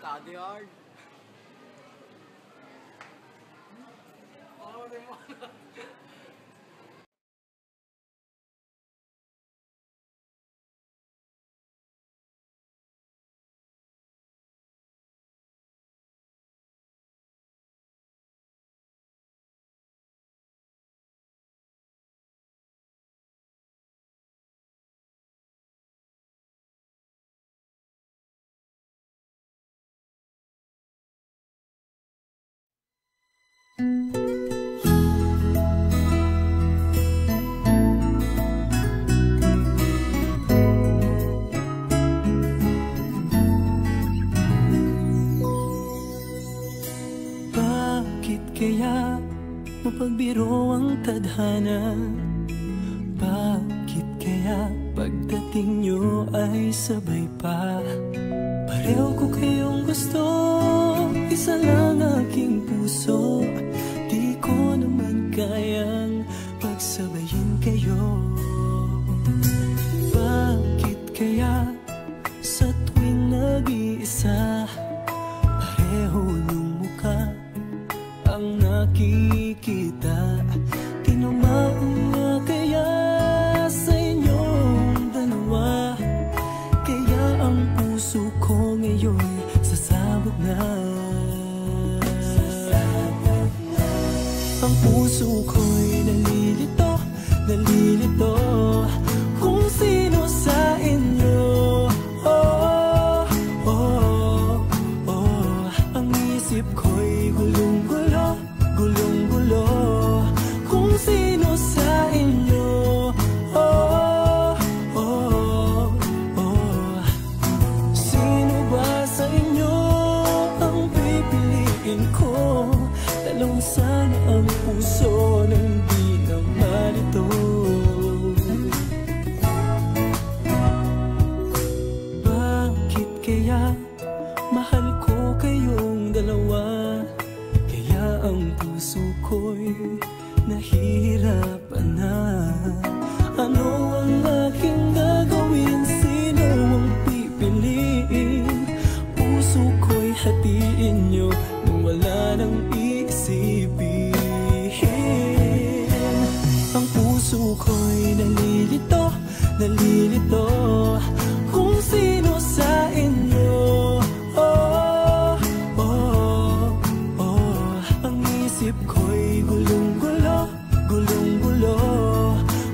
Study hard. Kaya mapagbiro ang tadhana? Bakit kaya pagdating nyo ay sabay pa? Pareho ko kayong gusto, isa lang aking puso. Di ko naman kayang pagsabayin kayo. Bakit kaya sa tuwing nag-iisa, pareho nung mukha ang nakikita? Tinamaan nga kaya sa inyong dalawa? Kaya ang puso ko ngayon sasabog na. Ang puso ko'y nalilito, nalilito kung sino sa inyo. Oh, oh, oh. Ang isip ko'y gulong-gulo, gulong-gulo kung sino sa inyo. Oh, oh, oh. Sino ba sa inyo ang pipiliin ko? Dalawang sana ang puso nang di na malito. Bakit kaya mahal ko kayong dalawa? Kaya ang puso ko'y nahihirapan na. Ano ang aking gagawin? Sino ang pipiliin? Puso ko'y hatiin nyo nang wala nang isipin. Ang puso ko'y nalilito, nalilito kung sino sa inyo. Oh, oh, oh. Ang isip ko'y gulong-gulo, gulong-gulo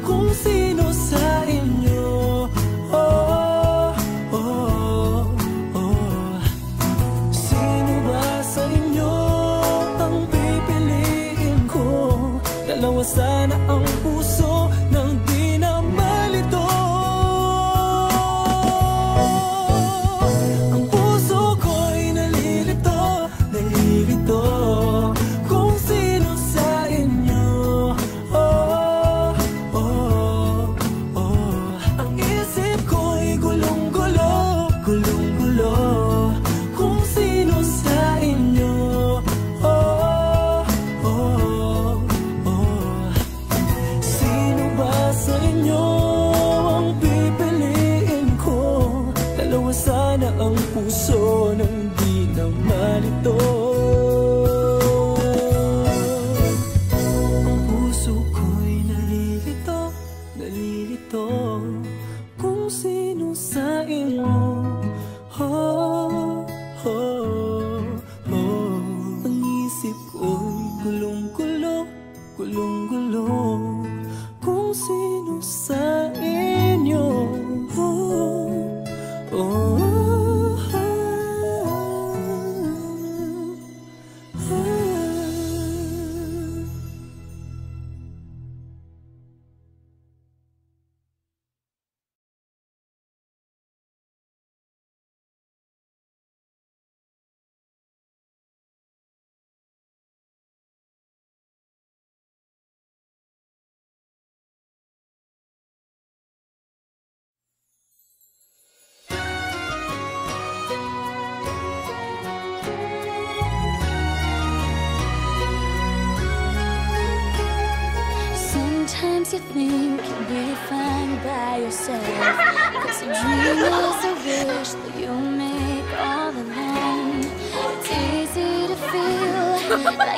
kung sino sa inyo. Oh, oh, oh. Sino ba sa inyo ang pipiliin ko? Dalawa sana ang puso nang di na malito. Ang puso ko'y nalilito, nalilito kung sino sa inyo. Oh, oh, oh. Ang isip ko'y gulong-gulo, gulong-gulo kung sino sa inyo. Oh, oh, oh. Sino ba sa inyo ang pipiliin ko? Dalawa sana ang puso nang di na malito. Ang puso ko'y nalilito, nalilito kung sino sa inyo. Oh, oh, oh. Ang isip ko'y gulong-gulo, gulong-gulo kung sino sa inyo. Oh, oh, Sometimes you think you'll be fine by yourself, 'cause a dream is a wish that you make all alone. I